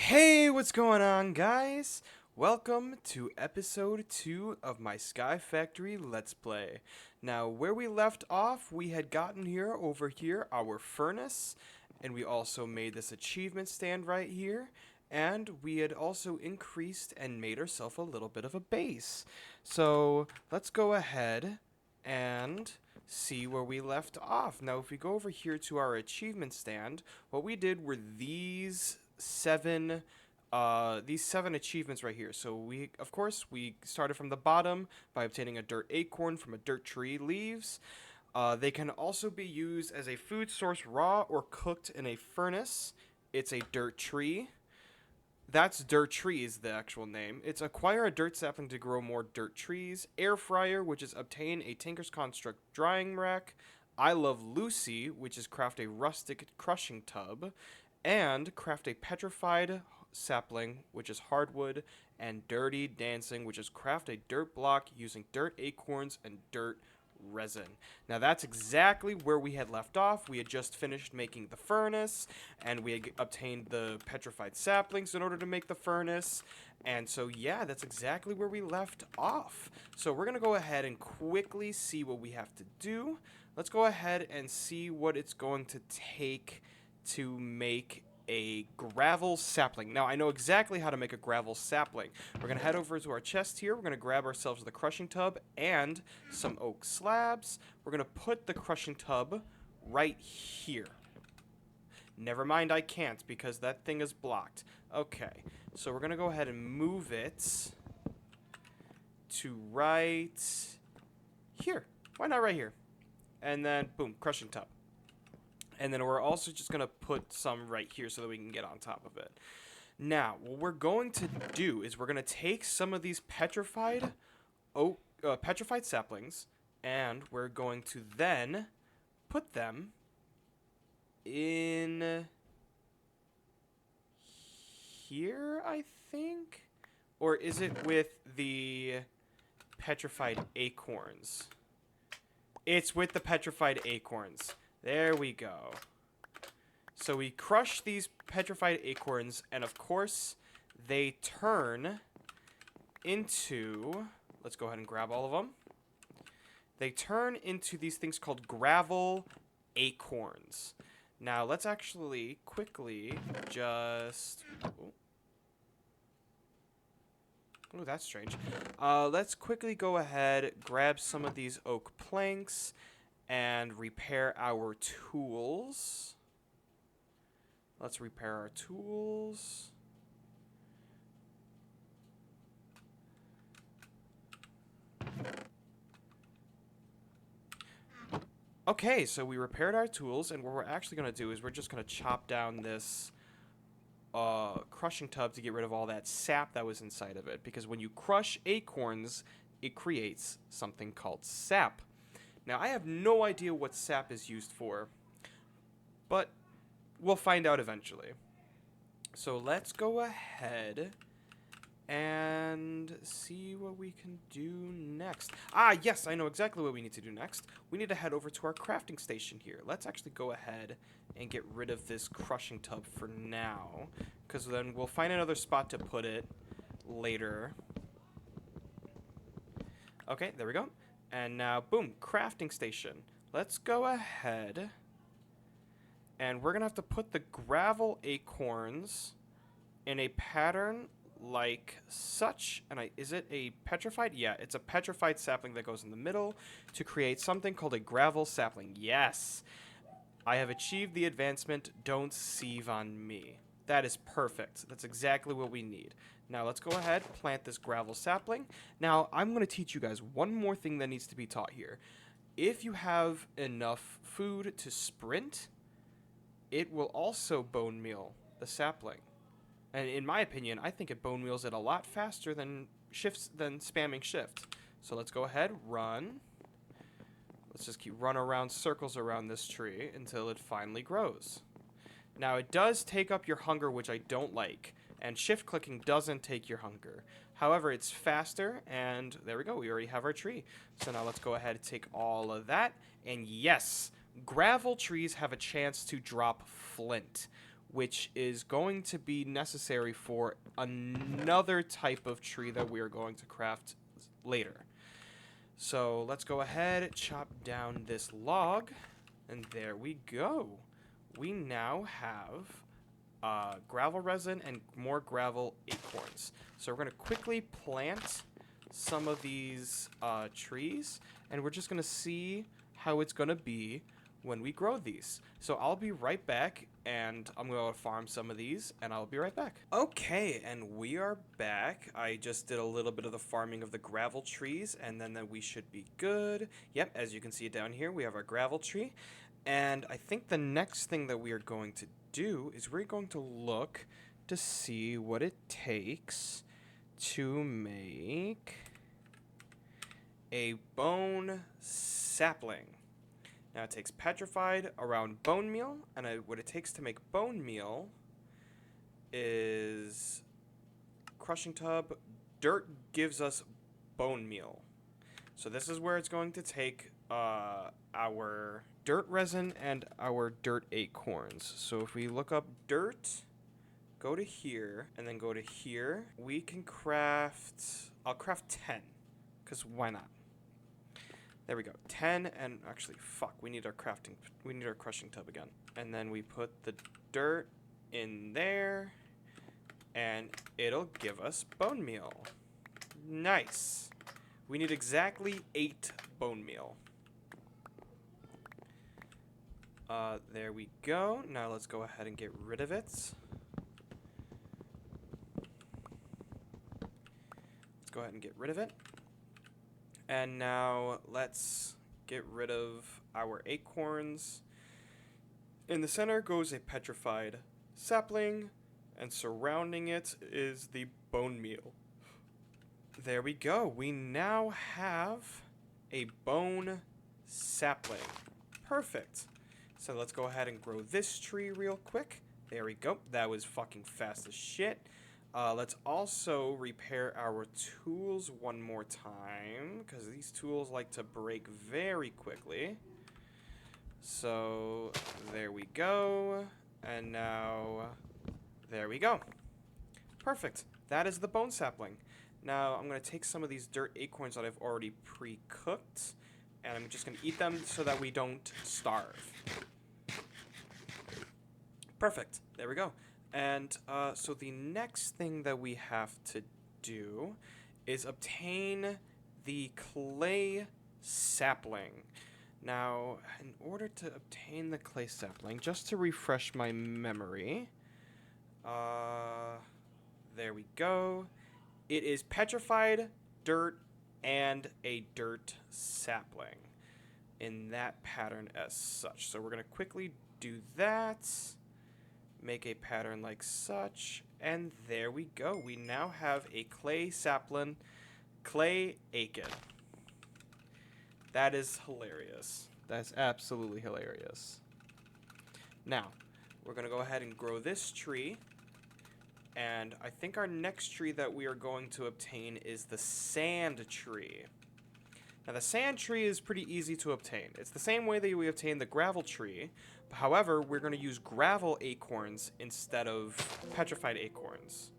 Hey, what's going on, guys? Welcome to episode 2 of my SkyFactory Let's Play. Now, where we left off, we had gotten over here, our furnace, and we also made this achievement stand right here, and we had also increased and made ourselves a little bit of a base. So, let's go ahead and see where we left off. Now, if we go over here to our achievement stand, what we did were these seven achievements right here. So of course, we started from the bottom by obtaining a dirt acorn from a dirt tree leaves. They can also be used as a food source raw or cooked in a furnace. It's a dirt tree. That's dirt tree is the actual name. It's acquire a dirt sapling to grow more dirt trees. Air fryer, which is obtain a Tinker's Construct drying rack. I love Lucy, which is craft a rustic crushing tub. And craft a petrified sapling, which is hardwood. And dirty dancing, which is craft a dirt block using dirt acorns and dirt resin. Now that's exactly where we had left off. We had just finished making the furnace, and we had obtained the petrified saplings in order to make the furnace. And so yeah, that's exactly where we left off. So we're gonna go ahead and quickly see what we have to do. Let's go ahead and see what it's going to take to make a gravel sapling. Now, I know exactly how to make a gravel sapling. We're going to head over to our chest here. We're going to grab ourselves the crushing tub and some oak slabs. We're going to put the crushing tub right here. Never mind, I can't because that thing is blocked. Okay, so we're going to go ahead and move it to right here. Why not right here? And then, boom, crushing tub. And then we're also just going to put some right here so that we can get on top of it. Now, what we're going to do is we're going to take some of these petrified saplings, and we're going to then put them in here, I think? Or is it with the petrified acorns? It's with the petrified acorns. There we go. So we crush these petrified acorns, and of course, they turn into... Let's go ahead and grab all of them. They turn into these things called gravel acorns. Now, let's actually quickly just... Oh, that's strange. Let's quickly go ahead, grab some of these oak planks, and repair our tools. Let's repair our tools. Okay, so we repaired our tools, and what we're actually going to do is we're just going to chop down this crushing tub to get rid of all that sap that was inside of it. Because when you crush acorns, it creates something called sap. Now, I have no idea what sap is used for, but we'll find out eventually. So let's go ahead and see what we can do next. Ah, yes, I know exactly what we need to do next. We need to head over to our crafting station here. Let's actually go ahead and get rid of this crushing tub for now, because then we'll find another spot to put it later. Okay, there we go. And now, boom, crafting station. Let's go ahead. And we're going to have to put the gravel acorns in a pattern like such. And is it a petrified? Yeah, it's a petrified sapling that goes in the middle to create something called a gravel sapling. Yes. I have achieved the advancement, don't sieve on me. That is perfect. That's exactly what we need. Now let's go ahead, plant this gravel sapling. Now I'm going to teach you guys one more thing that needs to be taught here. If you have enough food to sprint, it will also bone meal the sapling. And in my opinion, I think it bone meals it a lot faster than spamming shift. So let's go ahead, run. Let's just keep running around circles around this tree until it finally grows. Now it does take up your hunger, which I don't like. And shift clicking doesn't take your hunger. However, it's faster, and there we go. We already have our tree. So now let's go ahead and take all of that. And yes, gravel trees have a chance to drop flint, which is going to be necessary for another type of tree that we are going to craft later. So let's go ahead, chop down this log, and there we go. We now have gravel resin and more gravel acorns. So we're going to quickly plant some of these trees, and we're just going to see how it's going to be when we grow these. So I'll be right back, and I'm going to farm some of these, and I'll be right back. Okay, and we are back. I just did a little bit of the farming of the gravel trees, and then we should be good. Yep, as you can see down here, we have our gravel tree. And I think the next thing that we are going to do is we're going to look to see what it takes to make a bone sapling. Now it takes petrified around bone meal, and what it takes to make bone meal is crushing tub. Dirt gives us bone meal. So this is where it's going to take our dirt resin and our dirt acorns. So if we look up dirt, go to here, and then go to here, we can craft, I'll craft 10, because why not? There we go, 10, and actually, fuck, we need our crushing tub again. And then we put the dirt in there, and it'll give us bone meal. Nice. We need exactly 8 bone meal. There we go. Now let's go ahead and get rid of it. Let's go ahead and get rid of it. And now let's get rid of our acorns. In the center goes a petrified sapling, and surrounding it is the bone meal. There we go. We now have a bone sapling. Perfect. So let's go ahead and grow this tree real quick. There we go. That was fucking fast as shit. Let's also repair our tools one more time, because these tools like to break very quickly. So there we go. And now there we go. Perfect. That is the bone sapling. Now I'm going to take some of these dirt acorns that I've already pre-cooked, and I'm just going to eat them so that we don't starve. Perfect. There we go. And so the next thing that we have to do is obtain the clay sapling. Now, in order to obtain the clay sapling, just to refresh my memory, there we go. It is petrified dirt and a dirt sapling in that pattern as such. So we're going to quickly do that. Make a pattern like such, and there we go. We now have a clay sapling, clay acorn. That is hilarious. That's absolutely hilarious. Now, we're going to go ahead and grow this tree, and I think our next tree that we are going to obtain is the sand tree. Now, the sand tree is pretty easy to obtain. It's the same way that we obtain the gravel tree. However, we're going to use gravel acorns instead of petrified acorns.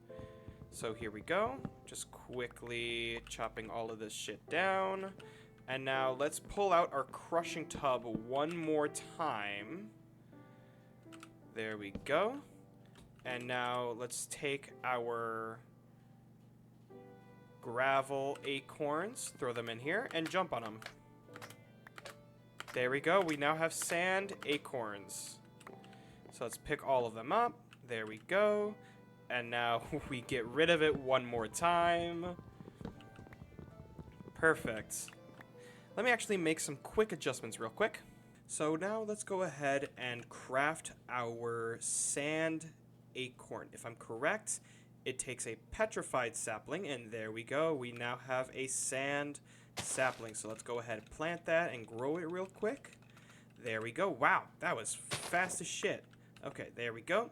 So here we go. Just quickly chopping all of this shit down. And now let's pull out our crushing tub one more time. There we go. And now let's take our gravel acorns, throw them in here, and jump on them. There we go. We now have sand acorns. So let's pick all of them up. There we go. And now we get rid of it one more time. Perfect. Let me actually make some quick adjustments real quick. So now let's go ahead and craft our sand acorn. If I'm correct, it takes a petrified sapling, and there we go. We now have a sand sapling. So let's go ahead and plant that and grow it real quick. There we go. Wow, that was fast as shit. Okay, there we go.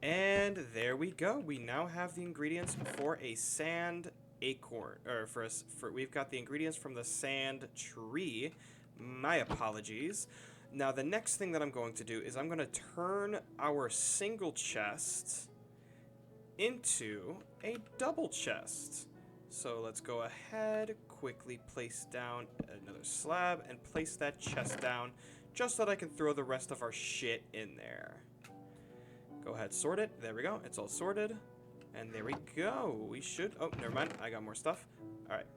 And there we go. We now have the ingredients for a sand acorn, or we've got the ingredients from the sand tree. My apologies. Now, the next thing that I'm going to do is I'm going to turn our single chest into a double chest. So let's go ahead, quickly place down another slab and place that chest down just so that I can throw the rest of our shit in there. Go ahead, sort it. There we go. It's all sorted. And there we go. We should... Oh, never mind. I got more stuff. All right.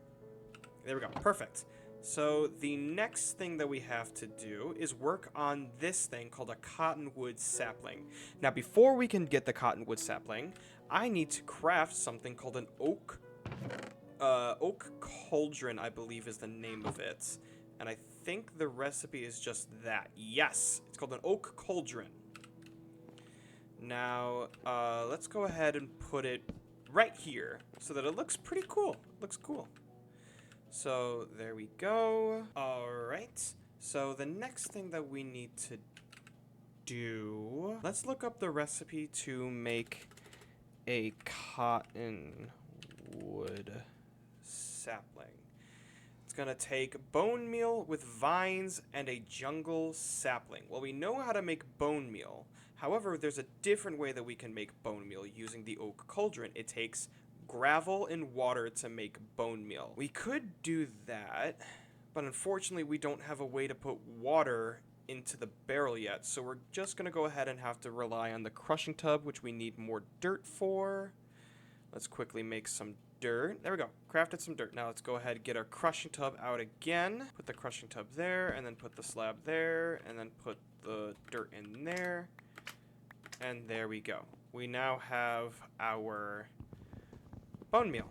There we go. Perfect. So the next thing that we have to do is work on this thing called a cottonwood sapling. Now, before we can get the cottonwood sapling, I need to craft something called an oak cauldron, I believe is the name of it. And I think the recipe is just that. Yes, it's called an oak cauldron. Now, let's go ahead and put it right here so that it looks pretty cool. It looks cool. So there we go. All right. So the next thing that we need to do, let's look up the recipe to make a cottonwood sapling. It's gonna take bone meal with vines and a jungle sapling. Well, we know how to make bone meal. However, there's a different way that we can make bone meal using the oak cauldron. It takes gravel and water to make bone meal. We could do that, but unfortunately we don't have a way to put water into the barrel yet, so we're just gonna go ahead and have to rely on the crushing tub, which we need more dirt for. Let's quickly make some dirt. There we go. Crafted some dirt. Now let's go ahead and get our crushing tub out again. Put the crushing tub there, and then put the slab there, and then put the dirt in there. And there we go. We now have our bone meal.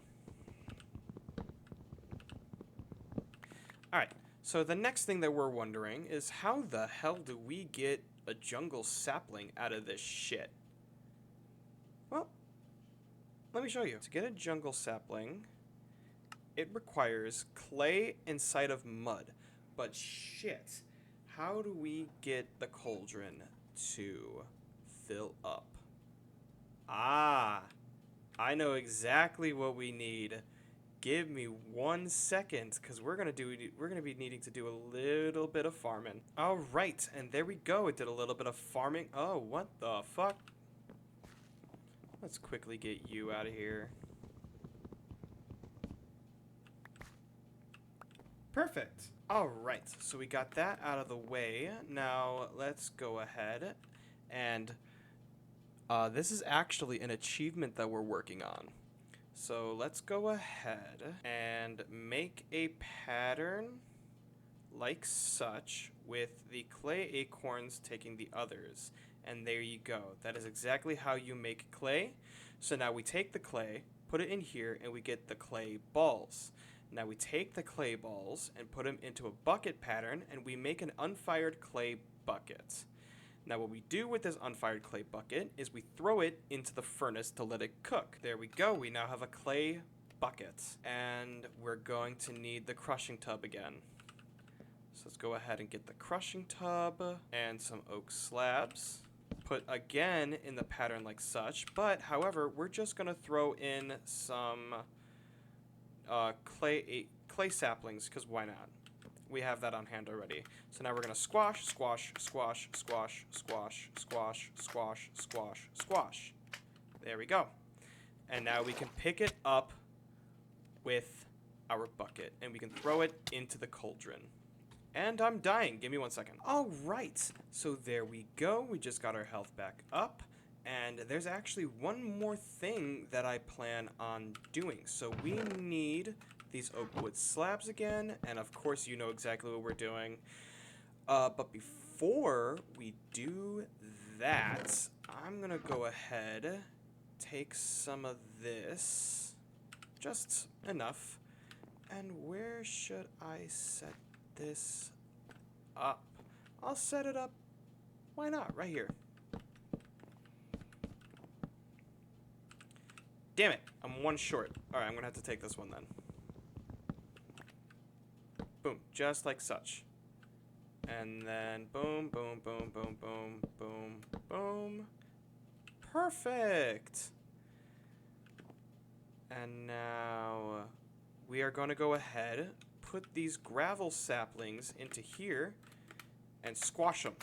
Alright, so the next thing that we're wondering is how the hell do we get a jungle sapling out of this shit? Well, let me show you. To get a jungle sapling, it requires clay inside of mud. But shit, how do we get the cauldron to fill up? Ah, I know exactly what we need. Give me 1 second, because we're gonna be needing to do a little bit of farming. All right, and there we go. It did a little bit of farming. Oh, what the fuck? Let's quickly get you out of here. Perfect. All right, so we got that out of the way. Now let's go ahead and this is actually an achievement that we're working on. So let's go ahead and make a pattern like such with the clay acorns taking the others. And there you go. That is exactly how you make clay. So now we take the clay, put it in here, and we get the clay balls. Now we take the clay balls and put them into a bucket pattern, and we make an unfired clay bucket. Now what we do with this unfired clay bucket is we throw it into the furnace to let it cook. There we go. We now have a clay bucket. And we're going to need the crushing tub again. So let's go ahead and get the crushing tub and some oak slabs. Put again in the pattern like such. But however, we're just going to throw in some clay saplings, because why not? We have that on hand already. So now we're going to squash, squash, squash, squash, squash, squash, squash, squash, squash. There we go. And now we can pick it up with our bucket, and we can throw it into the cauldron. And I'm dying. Give me 1 second. All right. So there we go. We just got our health back up. And there's actually one more thing that I plan on doing. So we need these oak wood slabs again, and of course you know exactly what we're doing. But before we do that, I'm gonna go ahead, take some of this, just enough, and where should I set this up? I'll set it up, why not, right here. Damn it, I'm one short. Alright, I'm gonna have to take this one then. Boom, just like such. And then boom, boom, boom, boom, boom, boom, boom. Perfect! And now we are going to go ahead, put these gravel saplings into here, and squash them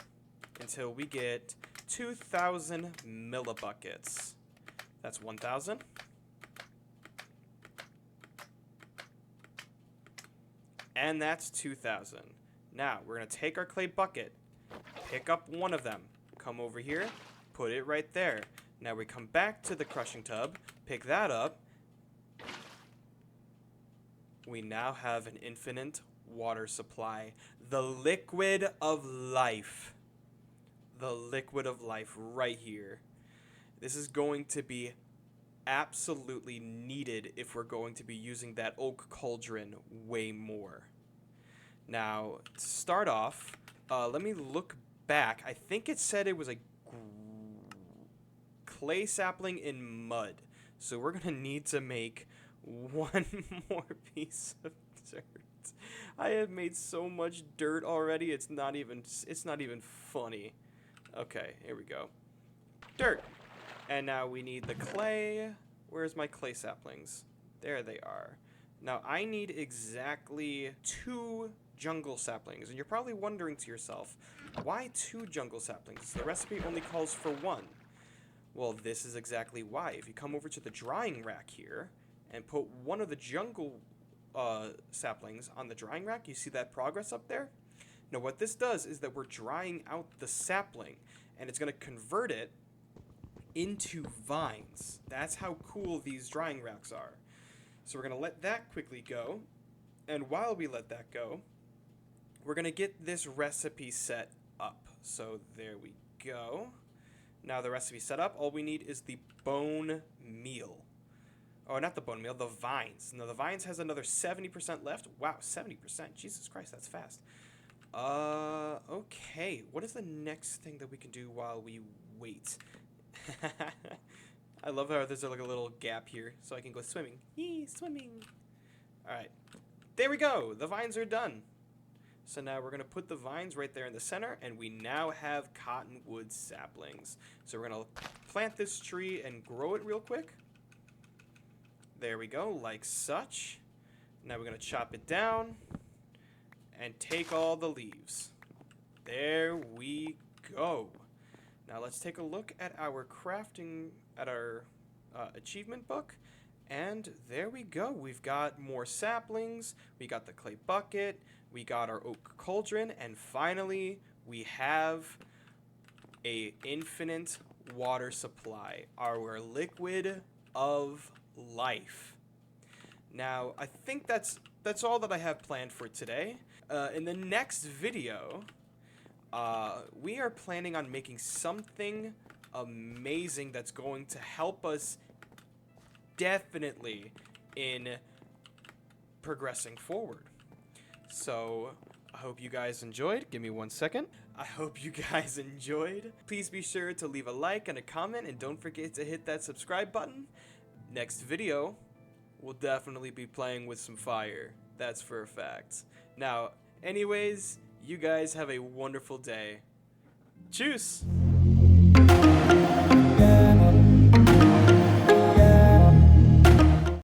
until we get 2,000 millibuckets. That's 1,000. And that's 2,000. Now, we're going to take our clay bucket, pick up one of them, come over here, put it right there. Now we come back to the crushing tub, pick that up. We now have an infinite water supply. The liquid of life. The liquid of life right here. This is going to be absolutely needed if we're going to be using that oak cauldron way more. Now, to start off, let me look back. I think it said it was a clay sapling in mud. So we're going to need to make one more piece of dirt. I have made so much dirt already, it's not even funny. Okay, here we go. Dirt. And now we need the clay. Where's my clay saplings? There they are. Now I need exactly 2 jungle saplings. And you're probably wondering to yourself, why 2 jungle saplings? The recipe only calls for 1. Well, this is exactly why. If you come over to the drying rack here and put one of the jungle saplings on the drying rack, you see that progress up there? Now what this does is that we're drying out the sapling, and it's going to convert it into vines. That's how cool these drying racks are. So we're going to let that quickly go, and while we let that go, we're going to get this recipe set up. So there we go. Now the recipe set up, all we need is the bone meal. Oh, not the bone meal, the vines. Now the vines has another 70% left. Wow, 70%. Jesus Christ, that's fast. Okay. What is the next thing that we can do while we wait? I love how there's like a little gap here so I can go swimming. Yee, swimming. Alright. There we go. The vines are done. So now we're going to put the vines right there in the center, and we now have cottonwood saplings. So we're going to plant this tree and grow it real quick. There we go, like such. Now we're going to chop it down and take all the leaves. There we go. Now let's take a look at our crafting, at our achievement book. And there we go. We've got more saplings. We got the clay bucket. We got our oak cauldron. And finally, we have a infinite water supply. Our liquid of life. Now, I think that's all that I have planned for today. In the next video, we are planning on making something amazing that's going to help us definitely in progressing forward. So, I hope you guys enjoyed. Give me 1 second. I hope you guys enjoyed. Please be sure to leave a like and a comment, and don't forget to hit that subscribe button. Next video, we'll definitely be playing with some fire. That's for a fact. Now, anyways, you guys have a wonderful day. Tschüss!